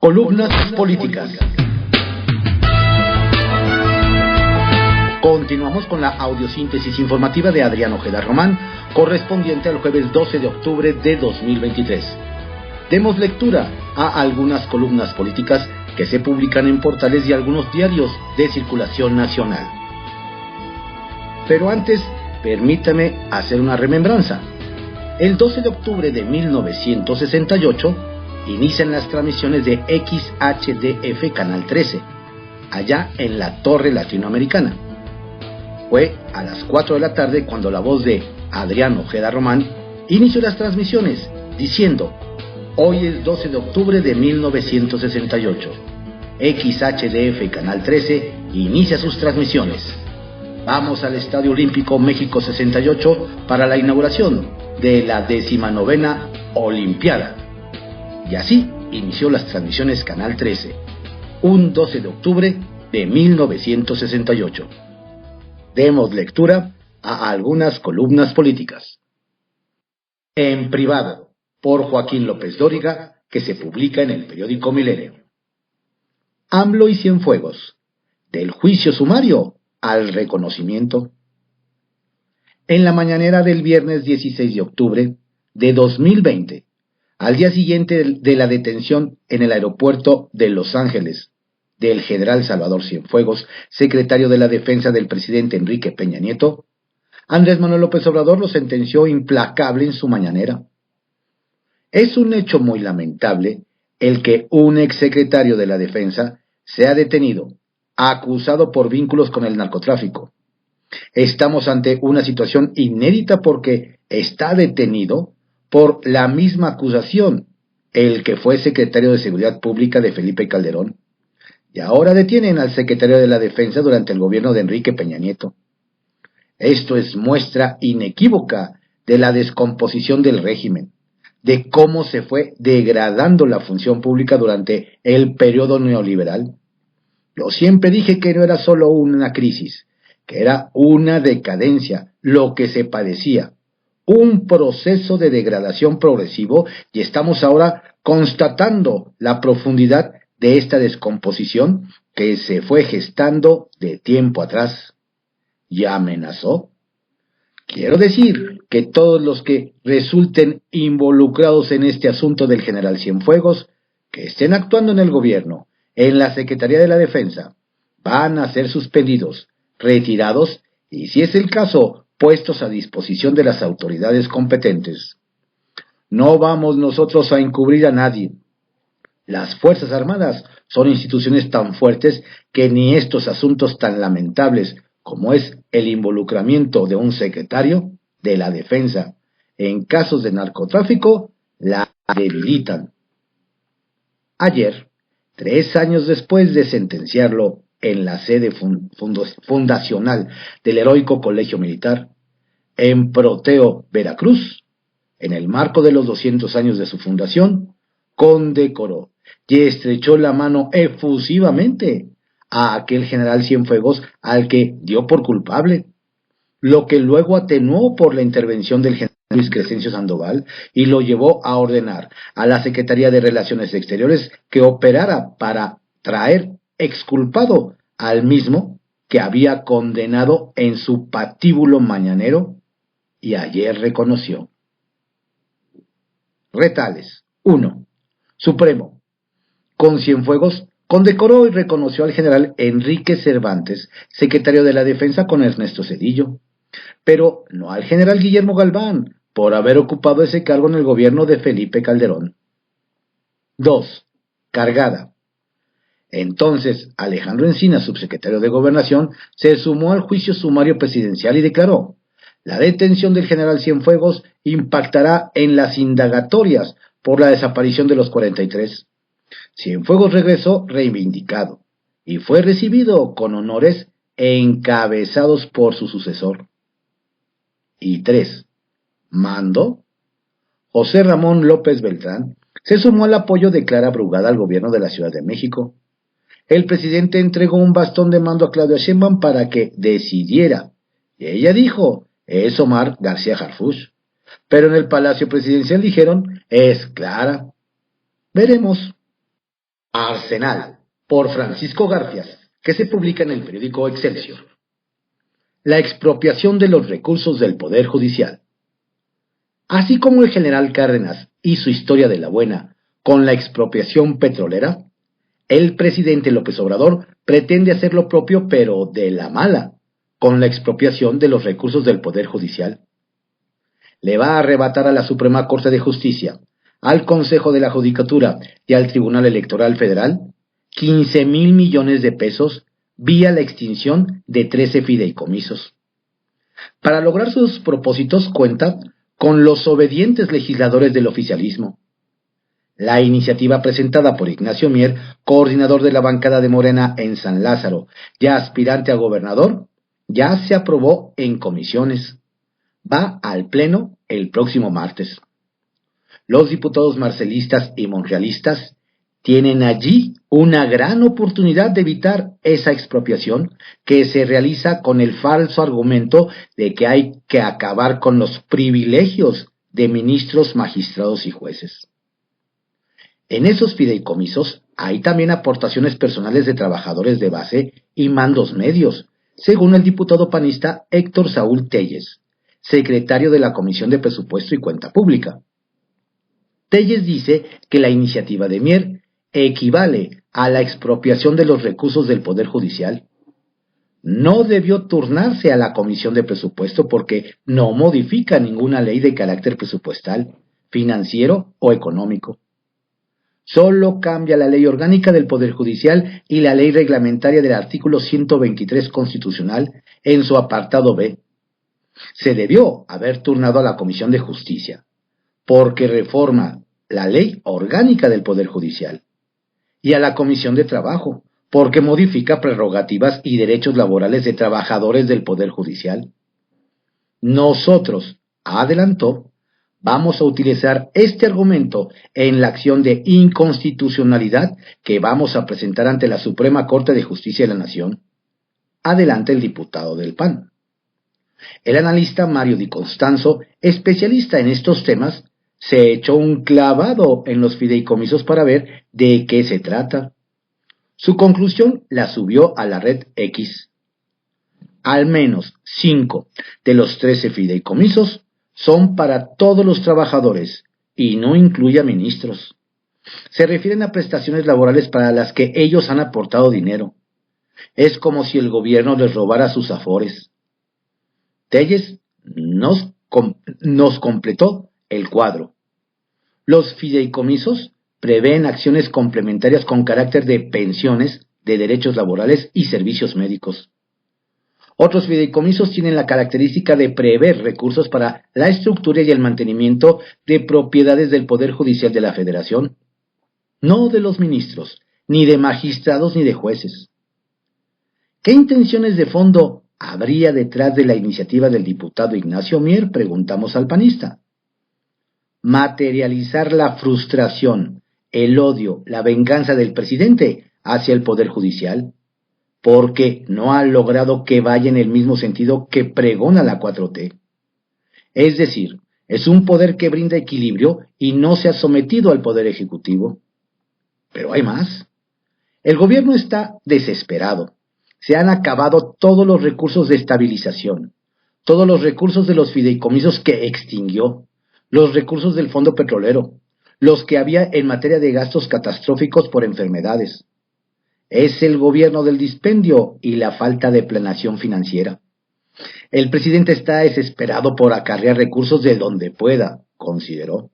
Columnas políticas. Continuamos con la audiosíntesis informativa de Adrián Ojeda Román, correspondiente al jueves 12 de octubre de 2023. Demos lectura a algunas columnas políticas que se publican en portales y algunos diarios de circulación nacional. Pero antes, permítame hacer una remembranza. El 12 de octubre de 1968 inician las transmisiones de XHDF Canal 13, allá en la Torre Latinoamericana. Fue a las 4 de la tarde cuando la voz de Adrián Ojeda Román inició las transmisiones, diciendo: hoy es 12 de octubre de 1968. XHDF Canal 13 inicia sus transmisiones. Vamos al Estadio Olímpico México 68 para la inauguración de la 19ª Olimpiada. Y así inició las transmisiones Canal 13, un 12 de octubre de 1968. Demos lectura a algunas columnas políticas. En privado, por Joaquín López Dóriga, que se publica en el periódico Milenio. AMLO y Cienfuegos, del juicio sumario al reconocimiento. En la mañanera del viernes 16 de octubre de 2020, al día siguiente de la detención en el aeropuerto de Los Ángeles del general Salvador Cienfuegos, secretario de la Defensa del presidente Enrique Peña Nieto, Andrés Manuel López Obrador lo sentenció implacable en su mañanera. Es un hecho muy lamentable el que un exsecretario de la Defensa sea detenido, acusado por vínculos con el narcotráfico. Estamos ante una situación inédita porque está detenido por la misma acusación el que fue secretario de Seguridad Pública de Felipe Calderón, y ahora detienen al secretario de la Defensa durante el gobierno de Enrique Peña Nieto. Esto es muestra inequívoca de la descomposición del régimen, de cómo se fue degradando la función pública durante el periodo neoliberal. Yo siempre dije que no era solo una crisis, que era una decadencia, lo que se padecía, un proceso de degradación progresivo, y estamos ahora constatando la profundidad de esta descomposición que se fue gestando de tiempo atrás. ¿Y amenazó? Quiero decir que todos los que resulten involucrados en este asunto del general Cienfuegos, que estén actuando en el gobierno, en la Secretaría de la Defensa, van a ser suspendidos, retirados y, si es el caso, puestos a disposición de las autoridades competentes. No vamos nosotros a encubrir a nadie. Las Fuerzas Armadas son instituciones tan fuertes que ni estos asuntos tan lamentables como es el involucramiento de un secretario de la Defensa en casos de narcotráfico la debilitan. Ayer, 3 años después de sentenciarlo en la sede fundacional del heroico Colegio Militar, en Proteo, Veracruz, en el marco de los 200 años de su fundación, condecoró y estrechó la mano efusivamente a aquel general Cienfuegos al que dio por culpable, lo que luego atenuó por la intervención del general Luis Crescencio Sandoval y lo llevó a ordenar a la Secretaría de Relaciones Exteriores que operara para traer exculpado al mismo que había condenado en su patíbulo mañanero y ayer reconoció. Retales. 1. Supremo. Con Cienfuegos condecoró y reconoció al general Enrique Cervantes, secretario de la Defensa con Ernesto Zedillo, pero no al general Guillermo Galván, por haber ocupado ese cargo en el gobierno de Felipe Calderón. 2. Cargada. Entonces, Alejandro Encinas, subsecretario de Gobernación, se sumó al juicio sumario presidencial y declaró: la detención del general Cienfuegos impactará en las indagatorias por la desaparición de los 43. Cienfuegos regresó reivindicado y fue recibido con honores encabezados por su sucesor. Y 3. Mando. José Ramón López Beltrán se sumó al apoyo de Clara Brugada al gobierno de la Ciudad de México. El presidente entregó un bastón de mando a Claudia Sheinbaum para que decidiera, y ella dijo: es Omar García Harfuch. Pero en el Palacio Presidencial dijeron: es Clara. Veremos. Arsenal, por Francisco Garfias, que se publica en el periódico Excelsior. La expropiación de los recursos del Poder Judicial. Así como el general Cárdenas hizo historia de la buena con la expropiación petrolera, el presidente López Obrador pretende hacer lo propio, pero de la mala, con la expropiación de los recursos del Poder Judicial. Le va a arrebatar a la Suprema Corte de Justicia, al Consejo de la Judicatura y al Tribunal Electoral Federal 15,000 millones de pesos vía la extinción de 13 fideicomisos. Para lograr sus propósitos cuenta con los obedientes legisladores del oficialismo. La iniciativa presentada por Ignacio Mier, coordinador de la bancada de Morena en San Lázaro, ya aspirante a gobernador, ya se aprobó en comisiones. Va al Pleno el próximo martes. Los diputados marcelistas y monrealistas tienen allí una gran oportunidad de evitar esa expropiación que se realiza con el falso argumento de que hay que acabar con los privilegios de ministros, magistrados y jueces. En esos fideicomisos hay también aportaciones personales de trabajadores de base y mandos medios, según el diputado panista Héctor Saúl Telles, secretario de la Comisión de Presupuesto y Cuenta Pública. Telles dice que la iniciativa de Mier equivale a la expropiación de los recursos del Poder Judicial. No debió turnarse a la Comisión de Presupuesto porque no modifica ninguna ley de carácter presupuestal, financiero o económico. Solo cambia la ley orgánica del Poder Judicial y la ley reglamentaria del artículo 123 constitucional en su apartado B. Se debió haber turnado a la Comisión de Justicia, porque reforma la ley orgánica del Poder Judicial, y a la Comisión de Trabajo, porque modifica prerrogativas y derechos laborales de trabajadores del Poder Judicial. Nosotros, adelantó, vamos a utilizar este argumento en la acción de inconstitucionalidad que vamos a presentar ante la Suprema Corte de Justicia de la Nación. Adelante el diputado del PAN. El analista Mario Di Constanzo, especialista en estos temas, se echó un clavado en los fideicomisos para ver de qué se trata. Su conclusión la subió a la red X. Al menos 5 de los 13 fideicomisos son para todos los trabajadores y no incluye a ministros. Se refieren a prestaciones laborales para las que ellos han aportado dinero. Es como si el gobierno les robara sus afores. Telles nos completó el cuadro. Los fideicomisos prevén acciones complementarias con carácter de pensiones, de derechos laborales y servicios médicos. Otros fideicomisos tienen la característica de prever recursos para la estructura y el mantenimiento de propiedades del Poder Judicial de la Federación, no de los ministros, ni de magistrados ni de jueces. ¿Qué intenciones de fondo habría detrás de la iniciativa del diputado Ignacio Mier?, preguntamos al panista. Materializar la frustración, el odio, la venganza del presidente hacia el Poder Judicial, porque no ha logrado que vaya en el mismo sentido que pregona la 4T. Es decir, es un poder que brinda equilibrio y no se ha sometido al Poder Ejecutivo. Pero hay más. El gobierno está desesperado. Se han acabado todos los recursos de estabilización, todos los recursos de los fideicomisos que extinguió, los recursos del Fondo Petrolero, los que había en materia de gastos catastróficos por enfermedades. Es el gobierno del dispendio y la falta de planeación financiera. El presidente está desesperado por acarrear recursos de donde pueda, consideró.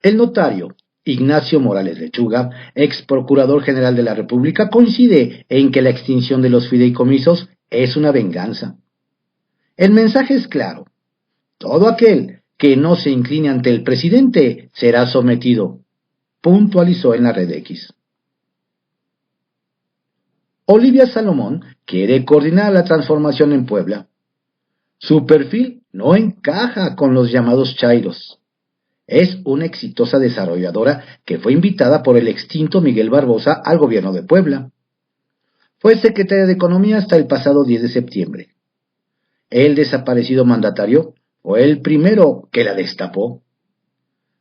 El notario Ignacio Morales Lechuga, ex procurador general de la República, coincide en que la extinción de los fideicomisos es una venganza. El mensaje es claro. Todo aquel que no se incline ante el presidente será sometido, puntualizó en la red X. Olivia Salomón quiere coordinar la transformación en Puebla. Su perfil no encaja con los llamados chairos. Es una exitosa desarrolladora que fue invitada por el extinto Miguel Barbosa al gobierno de Puebla. Fue secretaria de Economía hasta el pasado 10 de septiembre. El desaparecido mandatario fue el primero que la destapó.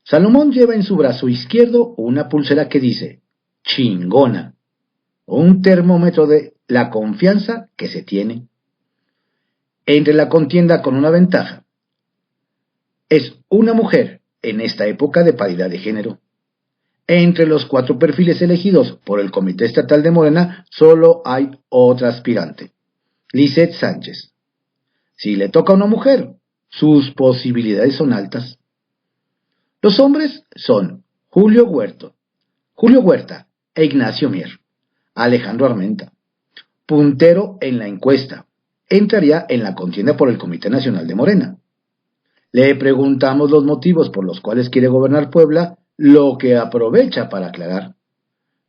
Salomón lleva en su brazo izquierdo una pulsera que dice chingona, un termómetro de la confianza que se tiene. Entre la contienda con una ventaja, es una mujer en esta época de paridad de género. Entre los 4 perfiles elegidos por el Comité Estatal de Morena, solo hay otra aspirante, Lizeth Sánchez. Si le toca a una mujer, sus posibilidades son altas. Los hombres son Julio Huerta e Ignacio Mier. Alejandro Armenta, puntero en la encuesta, entraría en la contienda por el Comité Nacional de Morena. Le preguntamos los motivos por los cuales quiere gobernar Puebla, lo que aprovecha para aclarar: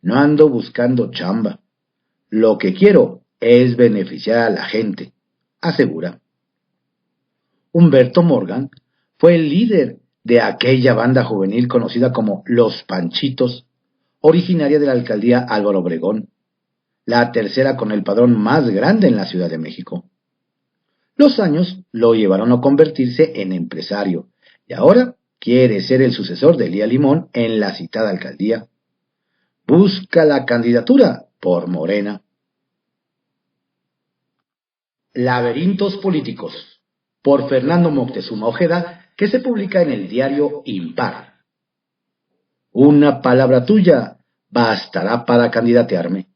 no ando buscando chamba. Lo que quiero es beneficiar a la gente, asegura. Humberto Morgan fue el líder de aquella banda juvenil conocida como Los Panchitos, originaria de la alcaldía Álvaro Obregón, la tercera con el padrón más grande en la Ciudad de México. Los años lo llevaron a convertirse en empresario y ahora quiere ser el sucesor de Elía Limón en la citada alcaldía. Busca la candidatura por Morena. Laberintos políticos, por Fernando Moctezuma Ojeda, que se publica en el diario Impar. Una palabra tuya bastará para candidatearme.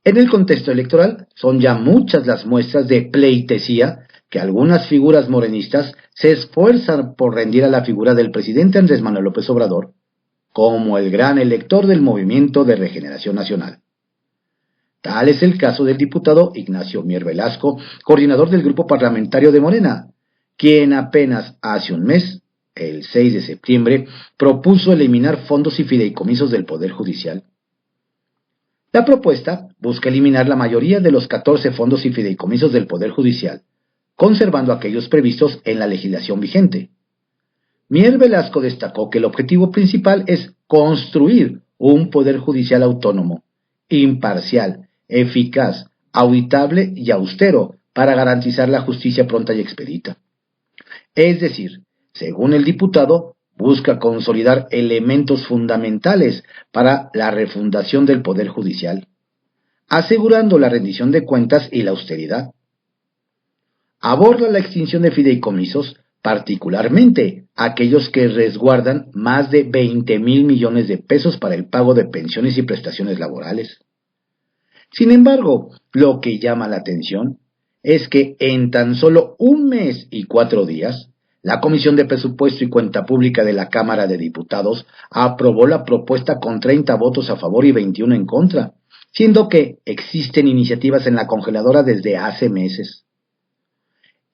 En el contexto electoral son ya muchas las muestras de pleitesía que algunas figuras morenistas se esfuerzan por rendir a la figura del presidente Andrés Manuel López Obrador como el gran elector del Movimiento de Regeneración Nacional. Tal es el caso del diputado Ignacio Mier Velasco, coordinador del grupo parlamentario de Morena, quien apenas hace un mes, el 6 de septiembre, propuso eliminar fondos y fideicomisos del Poder Judicial. La propuesta busca eliminar la mayoría de los 14 fondos y fideicomisos del Poder Judicial, conservando aquellos previstos en la legislación vigente. Mier Velasco destacó que el objetivo principal es construir un Poder Judicial autónomo, imparcial, eficaz, auditable y austero para garantizar la justicia pronta y expedita. Es decir, según el diputado, busca consolidar elementos fundamentales para la refundación del Poder Judicial, asegurando la rendición de cuentas y la austeridad. Aborda la extinción de fideicomisos, particularmente aquellos que resguardan más de 20,000 millones de pesos para el pago de pensiones y prestaciones laborales. Sin embargo, lo que llama la atención es que en tan solo 1 mes y 4 días, la Comisión de Presupuesto y Cuenta Pública de la Cámara de Diputados aprobó la propuesta con 30 votos a favor y 21 en contra, siendo que existen iniciativas en la congeladora desde hace meses.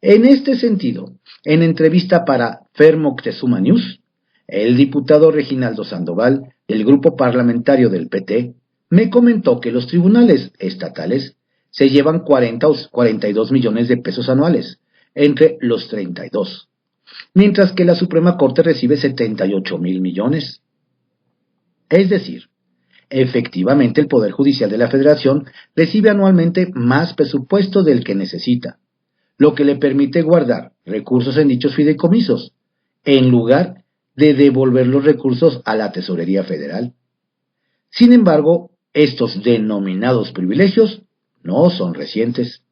En este sentido, en entrevista para Fer Moctezuma News, el diputado Reginaldo Sandoval, del grupo parlamentario del PT, me comentó que los tribunales estatales se llevan 40 o 42 millones de pesos anuales, entre los 32, mientras que la Suprema Corte recibe 78,000 millones. Es decir, efectivamente el Poder Judicial de la Federación recibe anualmente más presupuesto del que necesita, lo que le permite guardar recursos en dichos fideicomisos, en lugar de devolver los recursos a la Tesorería Federal. Sin embargo, estos denominados privilegios no son recientes.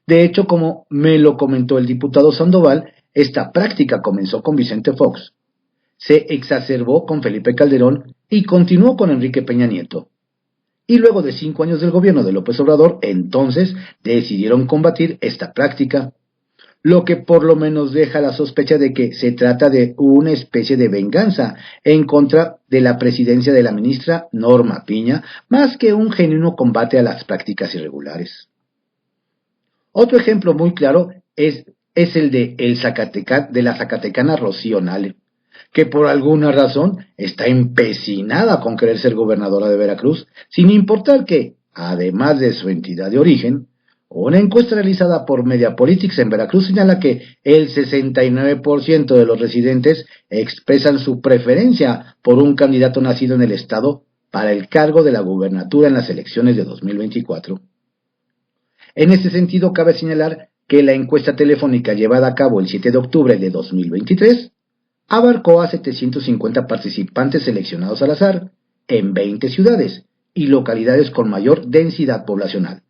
De hecho, como me lo comentó el diputado Sandoval, esta práctica comenzó con Vicente Fox, se exacerbó con Felipe Calderón y continuó con Enrique Peña Nieto. Y luego de 5 años del gobierno de López Obrador, entonces decidieron combatir esta práctica, lo que por lo menos deja la sospecha de que se trata de una especie de venganza en contra de la presidencia de la ministra Norma Piña, más que un genuino combate a las prácticas irregulares. Otro ejemplo muy claro es el de la zacatecana Rocío Nale, que por alguna razón está empecinada con querer ser gobernadora de Veracruz, sin importar que, además de su entidad de origen, una encuesta realizada por Mediapolitics en Veracruz señala que el 69% de los residentes expresan su preferencia por un candidato nacido en el estado para el cargo de la gubernatura en las elecciones de 2024. En este sentido, cabe señalar que la encuesta telefónica llevada a cabo el 7 de octubre de 2023 abarcó a 750 participantes seleccionados al azar en 20 ciudades y localidades con mayor densidad poblacional.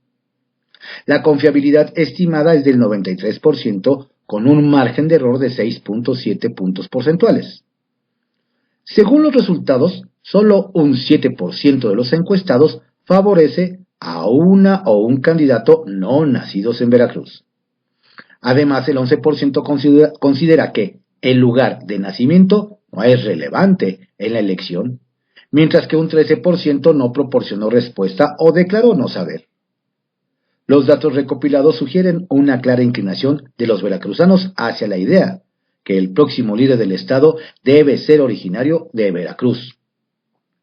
La confiabilidad estimada es del 93% con un margen de error de 6.7 puntos porcentuales. Según los resultados, solo un 7% de los encuestados favorece a una o un candidato no nacidos en Veracruz. Además, el 11% considera que el lugar de nacimiento no es relevante en la elección, mientras que un 13% no proporcionó respuesta o declaró no saber. Los datos recopilados sugieren una clara inclinación de los veracruzanos hacia la idea que el próximo líder del Estado debe ser originario de Veracruz.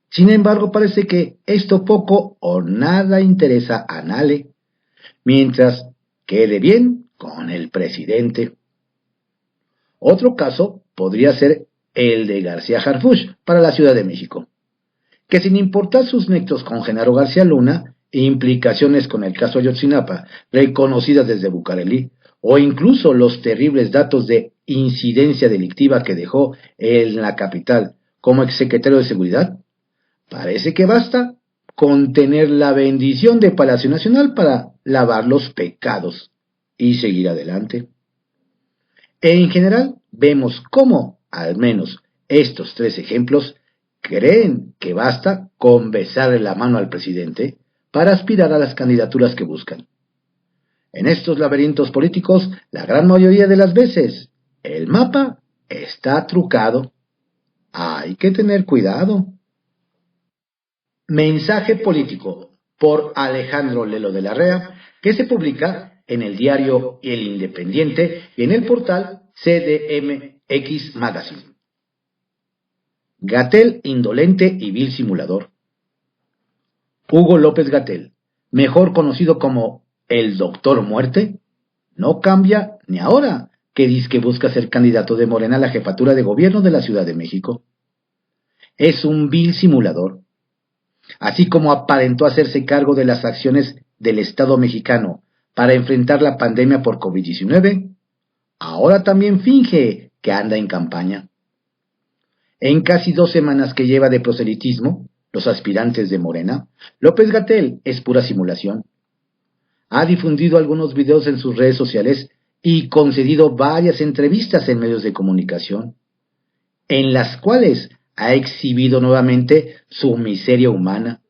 Sin embargo, parece que esto poco o nada interesa a Nale, mientras quede bien con el presidente. Otro caso podría ser el de García Harfuch para la Ciudad de México, que sin importar sus nexos con Genaro García Luna e implicaciones con el caso Ayotzinapa, reconocidas desde Bucareli, o incluso los terribles datos de incidencia delictiva que dejó en la capital como exsecretario de Seguridad, parece que basta con tener la bendición de Palacio Nacional para lavar los pecados y seguir adelante. En general, vemos cómo, al menos estos 3 ejemplos, creen que basta con besarle la mano al presidente para aspirar a las candidaturas que buscan. En estos laberintos políticos, la gran mayoría de las veces, el mapa está trucado. Hay que tener cuidado. Mensaje político por Alejandro Lelo de la Rea, que se publica en el diario El Independiente y en el portal CDMX Magazine. Gatell indolente y vil simulador. Hugo López-Gatell, mejor conocido como el Doctor Muerte, no cambia ni ahora que dizque busca ser candidato de Morena a la jefatura de gobierno de la Ciudad de México. Es un vil simulador. Así como aparentó hacerse cargo de las acciones del Estado mexicano para enfrentar la pandemia por COVID-19, ahora también finge que anda en campaña. En casi 2 semanas que lleva de proselitismo, los aspirantes de Morena, López-Gatell es pura simulación. Ha difundido algunos videos en sus redes sociales y concedido varias entrevistas en medios de comunicación, en las cuales ha exhibido nuevamente su miseria humana,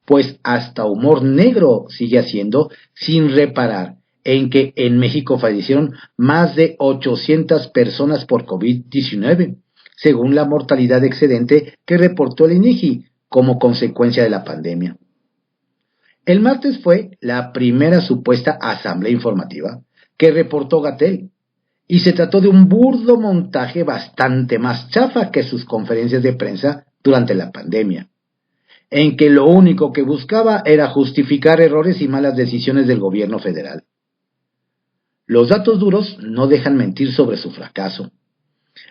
pues hasta humor negro sigue haciendo sin reparar en que en México fallecieron más de 800 personas por COVID-19, según la mortalidad excedente que reportó el INEGI como consecuencia de la pandemia. El martes fue la primera supuesta asamblea informativa que reportó Gatell, y se trató de un burdo montaje bastante más chafa que sus conferencias de prensa durante la pandemia, en que lo único que buscaba era justificar errores y malas decisiones del gobierno federal. Los datos duros no dejan mentir sobre su fracaso.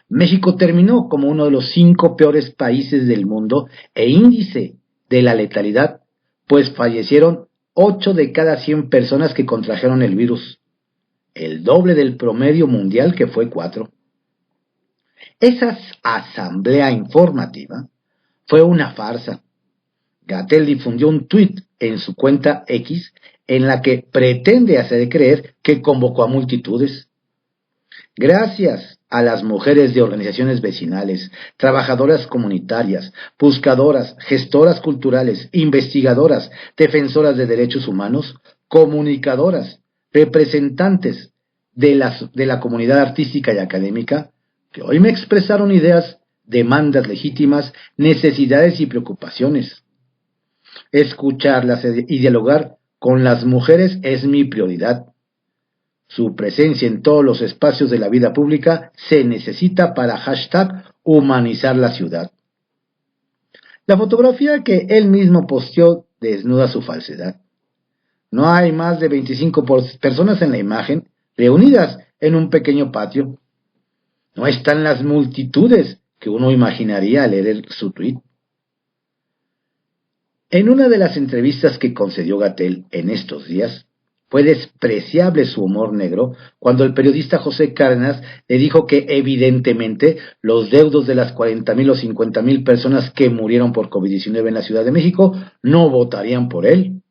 México terminó como uno de los 5 peores países del mundo e índice de la letalidad, pues fallecieron 8 de cada 100 personas que contrajeron el virus, el doble del promedio mundial que fue 4. Esa asamblea informativa fue una farsa. Gatell difundió un tuit en su cuenta X en la que pretende hacer creer que convocó a multitudes. Gracias a las mujeres de organizaciones vecinales, trabajadoras comunitarias, buscadoras, gestoras culturales, investigadoras, defensoras de derechos humanos, comunicadoras, representantes de la comunidad artística y académica, que hoy me expresaron ideas, demandas legítimas, necesidades y preocupaciones. Escucharlas y dialogar con las mujeres es mi prioridad. Su presencia en todos los espacios de la vida pública se necesita para #humanizar la ciudad. La fotografía que él mismo posteó desnuda su falsedad. No hay más de 25 personas en la imagen, reunidas en un pequeño patio. No están las multitudes que uno imaginaría al leer su tuit. En una de las entrevistas que concedió Gatell en estos días, fue despreciable su humor negro cuando el periodista José Cárdenas le dijo que evidentemente los deudos de las 40,000 o 50,000 personas que murieron por COVID-19 en la Ciudad de México no votarían por él.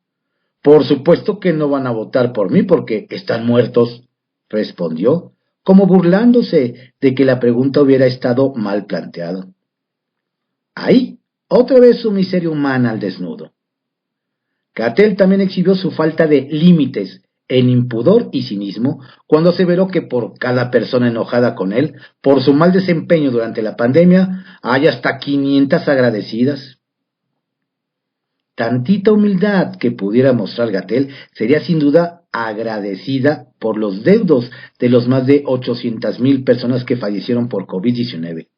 Por supuesto que no van a votar por mí porque están muertos, respondió, como burlándose de que la pregunta hubiera estado mal planteada. Ahí, otra vez su miseria humana al desnudo. Gatell también exhibió su falta de límites en impudor y cinismo cuando aseveró que por cada persona enojada con él por su mal desempeño durante la pandemia hay hasta 500 agradecidas. Tantita humildad que pudiera mostrar Gatell sería sin duda agradecida por los deudos de los más de 800,000 personas que fallecieron por COVID-19.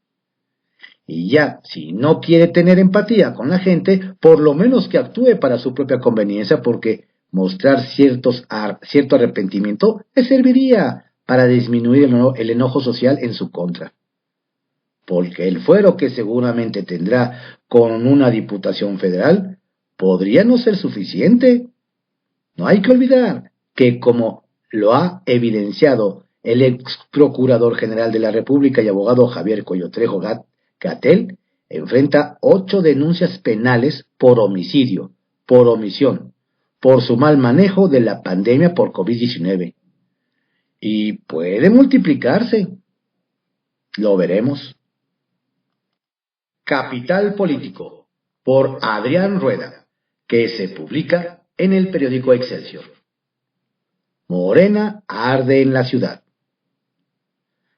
Y ya, si no quiere tener empatía con la gente, por lo menos que actúe para su propia conveniencia, porque mostrar cierto arrepentimiento le serviría para disminuir el enojo social en su contra. Porque el fuero que seguramente tendrá con una diputación federal podría no ser suficiente. No hay que olvidar que, como lo ha evidenciado el ex procurador general de la República y abogado Javier Coello Trejo Gatell, enfrenta 8 denuncias penales por homicidio, por omisión, por su mal manejo de la pandemia por COVID-19. Y puede multiplicarse. Lo veremos. Capital Político, por Adrián Rueda, que se publica en el periódico Excelsior. Morena arde en la ciudad.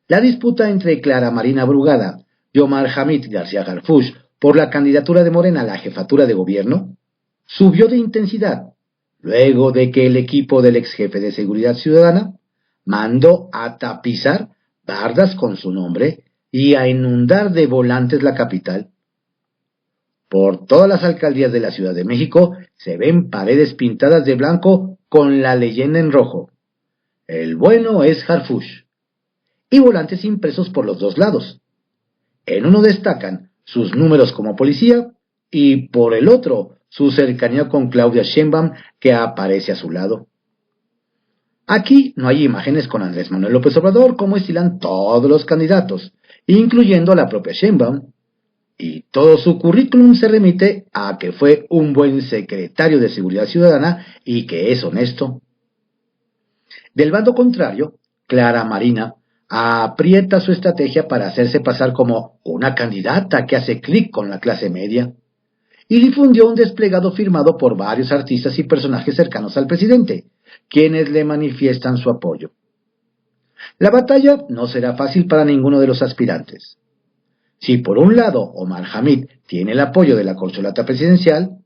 La disputa entre Clara Marina Brugada y Omar Hamid García Harfuch por la candidatura de Morena a la jefatura de gobierno subió de intensidad luego de que el equipo del ex jefe de Seguridad Ciudadana mandó a tapizar bardas con su nombre y a inundar de volantes la capital. Por todas las alcaldías de la Ciudad de México se ven paredes pintadas de blanco con la leyenda en rojo: el bueno es Harfuch, y volantes impresos por los dos lados. En uno destacan sus números como policía y por el otro su cercanía con Claudia Sheinbaum, que aparece a su lado. Aquí no hay imágenes con Andrés Manuel López Obrador como estilan todos los candidatos, incluyendo a la propia Sheinbaum, y todo su currículum se remite a que fue un buen secretario de Seguridad Ciudadana y que es honesto. Del bando contrario, Clara Marina aprieta su estrategia para hacerse pasar como una candidata que hace clic con la clase media, y difundió un desplegado firmado por varios artistas y personajes cercanos al presidente, quienes le manifiestan su apoyo. La batalla no será fácil para ninguno de los aspirantes. Si por un lado Omar Hamid tiene el apoyo de la corcholata presidencial,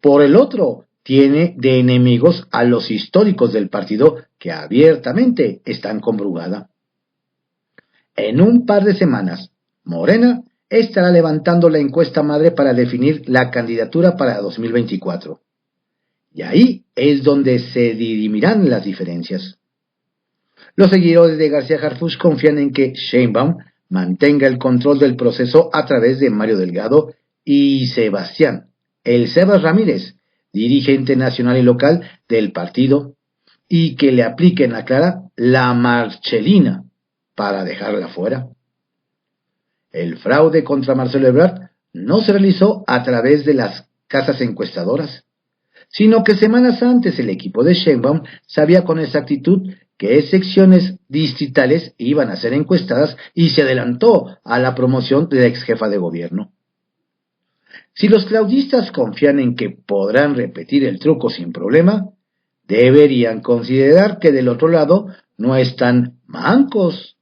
por el otro tiene de enemigos a los históricos del partido que abiertamente están con Brugada. En un par de semanas, Morena estará levantando la encuesta madre para definir la candidatura para 2024. Y ahí es donde se dirimirán las diferencias. Los seguidores de García Harfuch confían en que Sheinbaum mantenga el control del proceso a través de Mario Delgado y Sebastián, el Sebas Ramírez, dirigente nacional y local del partido, y que le apliquen a Clara la Marchelina para dejarla fuera. El fraude contra Marcelo Ebrard no se realizó a través de las casas encuestadoras, sino que semanas antes el equipo de Sheinbaum sabía con exactitud qué secciones distritales iban a ser encuestadas y se adelantó a la promoción de la ex jefa de gobierno. Si los claudistas confían en que podrán repetir el truco sin problema, deberían considerar que del otro lado no están mancos,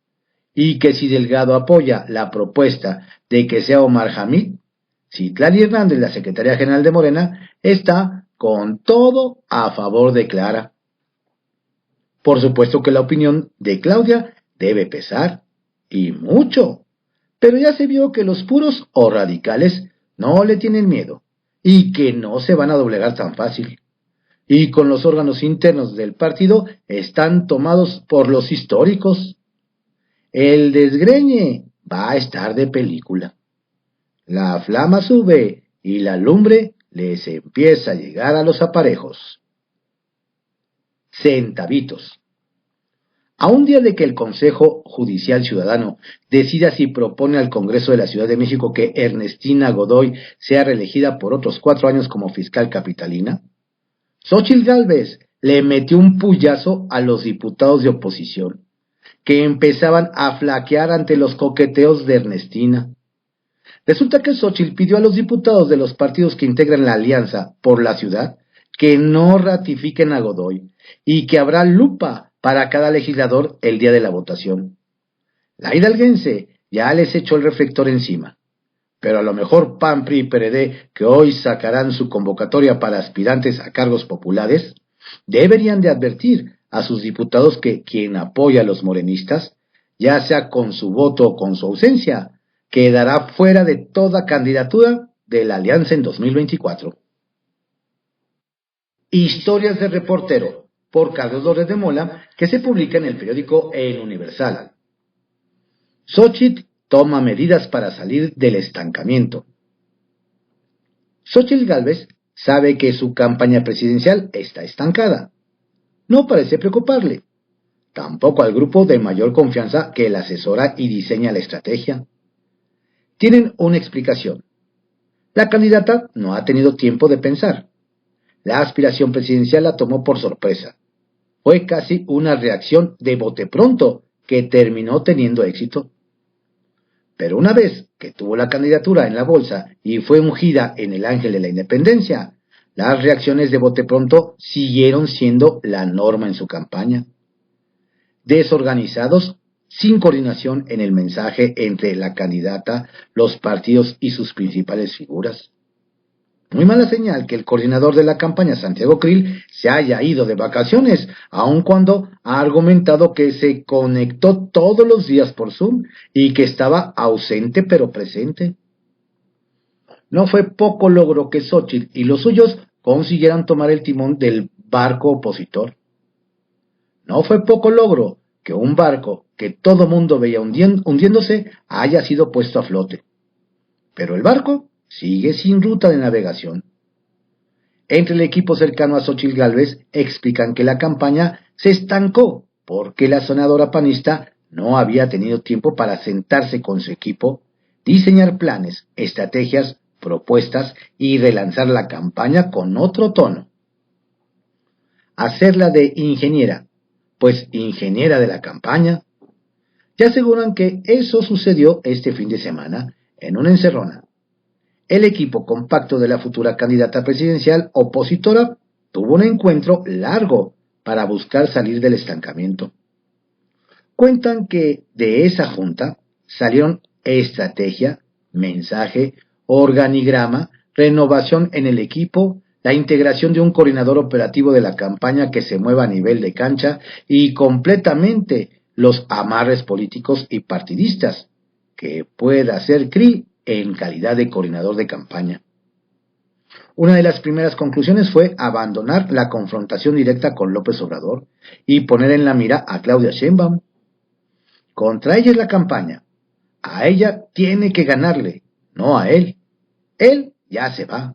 y que si Delgado apoya la propuesta de que sea Omar Hamid, Citlali Hernández, la secretaria general de Morena, está con todo a favor de Clara. Por supuesto que la opinión de Claudia debe pesar, y mucho, pero ya se vio que los puros o radicales no le tienen miedo, y que no se van a doblegar tan fácil. Y con los órganos internos del partido están tomados por los históricos. El desgreñe va a estar de película. La flama sube y la lumbre les empieza a llegar a los aparejos. centavitos. A un día de que el Consejo Judicial Ciudadano decida si propone al Congreso de la Ciudad de México que Ernestina Godoy sea reelegida por otros 4 años como fiscal capitalina, Xóchitl Gálvez le metió un puyazo a los diputados de oposición, que empezaban a flaquear ante los coqueteos de Ernestina. Resulta que Xóchitl pidió a los diputados de los partidos que integran la Alianza por la Ciudad que no ratifiquen a Godoy y que habrá lupa para cada legislador el día de la votación. La hidalguense ya les echó el reflector encima, pero a lo mejor PAN, PRI y PRD, que hoy sacarán su convocatoria para aspirantes a cargos populares, deberían de advertir a sus diputados que quien apoya a los morenistas, ya sea con su voto o con su ausencia, quedará fuera de toda candidatura de la alianza en 2024. Historias de reportero, por Carlos López de Mola, que se publica en el periódico El Universal. Xóchitl toma medidas para salir del estancamiento. Xóchitl Gálvez sabe que su campaña presidencial está estancada. No parece preocuparle. Tampoco al grupo de mayor confianza que la asesora y diseña la estrategia. Tienen una explicación. La candidata no ha tenido tiempo de pensar. La aspiración presidencial la tomó por sorpresa. Fue casi una reacción de bote pronto que terminó teniendo éxito. Pero una vez que tuvo la candidatura en la bolsa y fue ungida en el Ángel de la Independencia, las reacciones de bote pronto siguieron siendo la norma en su campaña. Desorganizados, sin coordinación en el mensaje entre la candidata, los partidos y sus principales figuras. Muy mala señal que el coordinador de la campaña, Santiago Krill, se haya ido de vacaciones, aun cuando ha argumentado que se conectó todos los días por Zoom y que estaba ausente pero presente. No fue poco logro que Xóchitl y los suyos consiguieran tomar el timón del barco opositor. No fue poco logro que un barco que todo mundo veía hundiéndose haya sido puesto a flote. Pero el barco sigue sin ruta de navegación. Entre el equipo cercano a Xóchitl Gálvez explican que la campaña se estancó porque la senadora panista no había tenido tiempo para sentarse con su equipo, diseñar planes, estrategias, propuestas y relanzar la campaña con otro tono. Hacerla de ingeniera, pues ingeniera de la campaña. Ya aseguran que eso sucedió este fin de semana en una encerrona. El equipo compacto de la futura candidata presidencial opositora tuvo un encuentro largo para buscar salir del estancamiento. Cuentan que de esa junta salieron estrategia, mensaje, organigrama, renovación en el equipo, la integración de un coordinador operativo de la campaña que se mueva a nivel de cancha y completamente los amarres políticos y partidistas que pueda hacer Krill en calidad de coordinador de campaña. Una de las primeras conclusiones fue abandonar la confrontación directa con López Obrador y poner en la mira a Claudia Sheinbaum. Contra ella es la campaña. A ella tiene que ganarle, no a él. Él ya se va.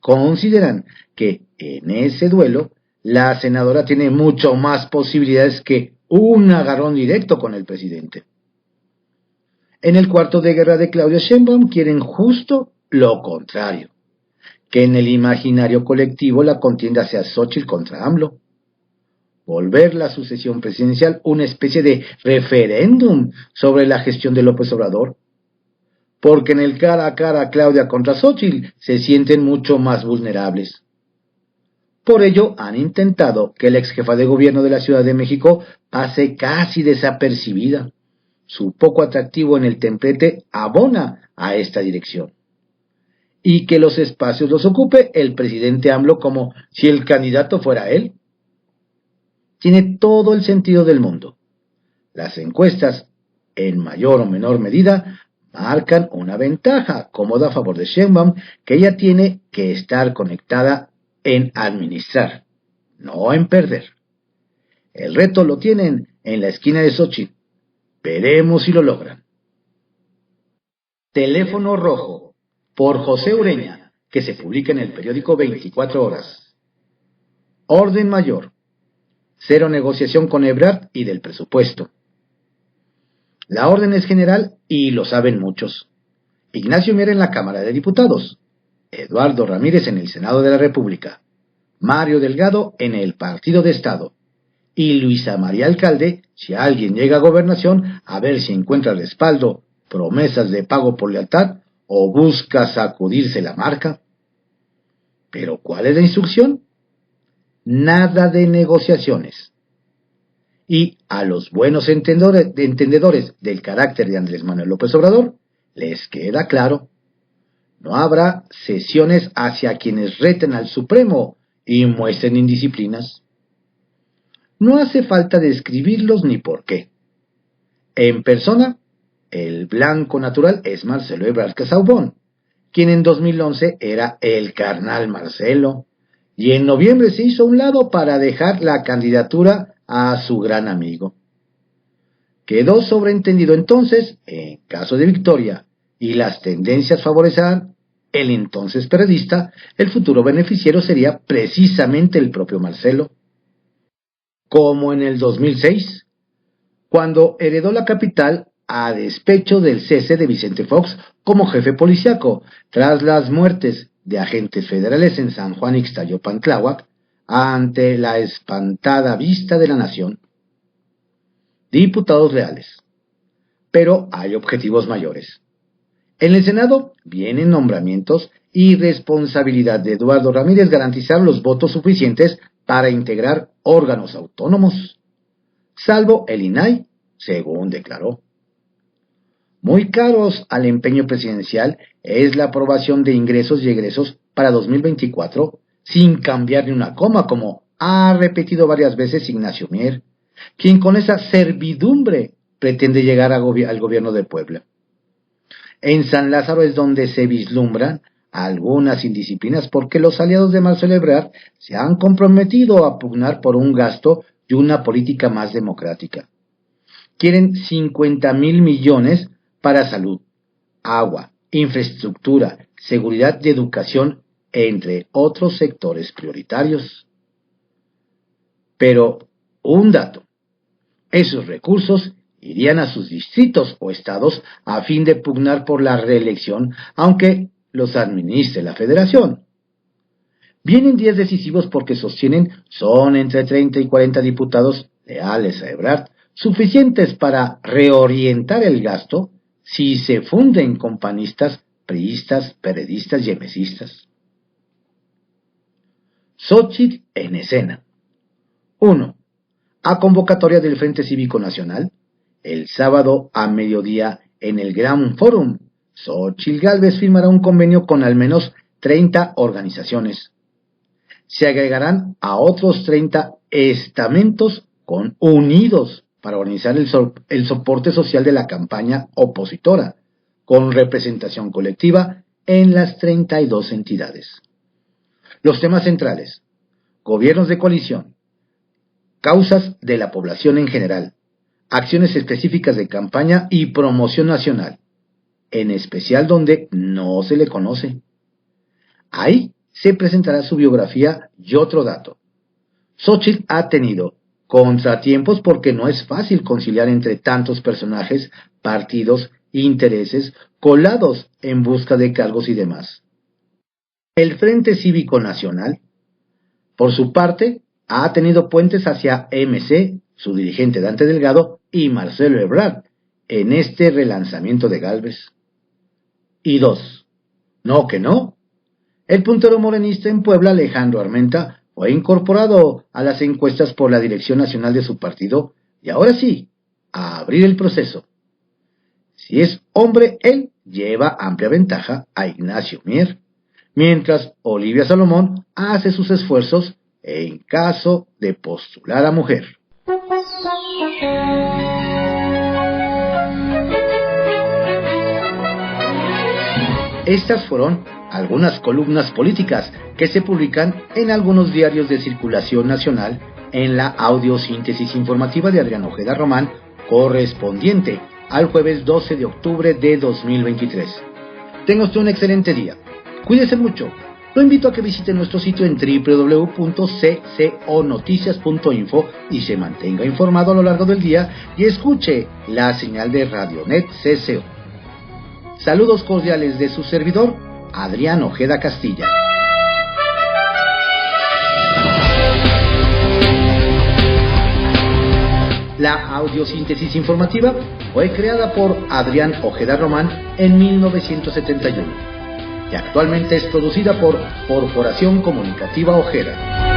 Consideran que en ese duelo la senadora tiene mucho más posibilidades que un agarrón directo con el presidente. En el cuarto de guerra de Claudia Sheinbaum quieren justo lo contrario, que en el imaginario colectivo la contienda sea Xóchitl contra AMLO. Volver la sucesión presidencial una especie de referéndum sobre la gestión de López Obrador, porque en el cara a cara Claudia contra Xóchitl se sienten mucho más vulnerables. Por ello han intentado que la ex jefa de gobierno de la Ciudad de México pase casi desapercibida. Su poco atractivo en el templete abona a esta dirección. Y que los espacios los ocupe el presidente AMLO como si el candidato fuera él. Tiene todo el sentido del mundo. Las encuestas, en mayor o menor medida, marcan una ventaja cómoda a favor de Sheinbaum, que ella tiene que estar conectada en administrar, no en perder. El reto lo tienen en la esquina de Xóchitl. Veremos si lo logran. Teléfono rojo, por José Ureña, que se publica en el periódico 24 Horas. Orden mayor. Cero negociación con Ebrard y del presupuesto. La orden es general y lo saben muchos. Ignacio Mier en la Cámara de Diputados, Eduardo Ramírez en el Senado de la República, Mario Delgado en el Partido de Estado, y Luisa María Alcalde, si alguien llega a gobernación, a ver si encuentra respaldo, promesas de pago por lealtad o busca sacudirse la marca. ¿Pero cuál es la instrucción? Nada de negociaciones. Y a los buenos entendedores del carácter de Andrés Manuel López Obrador, les queda claro, no habrá cesiones hacia quienes reten al Supremo y muestren indisciplinas. No hace falta describirlos ni por qué. En persona, el blanco natural es Marcelo Ebrard Casaubon, quien en 2011 era el carnal Marcelo, y en noviembre se hizo a un lado para dejar la candidatura a su gran amigo. Quedó sobreentendido entonces, en caso de victoria, y las tendencias favorecerán el entonces periodista, el futuro beneficiario sería precisamente el propio Marcelo. Como en el 2006, cuando heredó la capital a despecho del cese de Vicente Fox como jefe policíaco, tras las muertes de agentes federales en San Juan Ixtayopan-Tláhuac, ante la espantada vista de la nación. Diputados leales. Pero hay objetivos mayores. En el Senado vienen nombramientos y responsabilidad de Eduardo Ramírez garantizar los votos suficientes para integrar órganos autónomos, salvo el INAI, según declaró. Muy caros al empeño presidencial es la aprobación de ingresos y egresos para 2024 sin cambiar ni una coma, como ha repetido varias veces Ignacio Mier, quien con esa servidumbre pretende llegar al gobierno de Puebla. En San Lázaro es donde se vislumbran algunas indisciplinas porque los aliados de Marcelo Ebrard se han comprometido a pugnar por un gasto y una política más democrática. Quieren 50,000 millones para salud, agua, infraestructura, seguridad y educación, entre otros sectores prioritarios. Pero, un dato, esos recursos irían a sus distritos o estados a fin de pugnar por la reelección, aunque los administre la federación. Vienen días decisivos porque sostienen son entre 30 y 40 diputados leales a Ebrard, suficientes para reorientar el gasto si se funden con panistas, priistas, periodistas y emesistas. Xóchitl en escena. 1. A convocatoria del Frente Cívico Nacional, el sábado a mediodía en el Gran Fórum, Xóchitl Gálvez firmará un convenio con al menos 30 organizaciones. Se agregarán a otros 30 estamentos con Unidos para organizar el soporte social de la campaña opositora, con representación colectiva en las 32 entidades. Los temas centrales: gobiernos de coalición, causas de la población en general, acciones específicas de campaña y promoción nacional, en especial donde no se le conoce. Ahí se presentará su biografía y otro dato. Xóchitl ha tenido contratiempos porque no es fácil conciliar entre tantos personajes, partidos, intereses, colados en busca de cargos y demás. El Frente Cívico Nacional, por su parte, ha tenido puentes hacia MC, su dirigente Dante Delgado, y Marcelo Ebrard, en este relanzamiento de Gálvez. Y 2. No que no. El puntero morenista en Puebla, Alejandro Armenta, fue incorporado a las encuestas por la dirección nacional de su partido, y ahora sí, a abrir el proceso. Si es hombre, él lleva amplia ventaja a Ignacio Mier, mientras Olivia Salomón hace sus esfuerzos en caso de postular a mujer. Estas fueron algunas columnas políticas que se publican en algunos diarios de circulación nacional en la audiosíntesis informativa de Adrián Ojeda Román, correspondiente al jueves 12 de octubre de 2023. Tenga usted un excelente día. Cuídese mucho. Lo invito a que visite nuestro sitio en www.cconoticias.info y se mantenga informado a lo largo del día y escuche la señal de Radionet CCO. Saludos cordiales de su servidor, Adrián Ojeda Castilla. La audiosíntesis informativa fue creada por Adrián Ojeda Román en 1971 y actualmente es producida por Corporación Comunicativa Ojeda.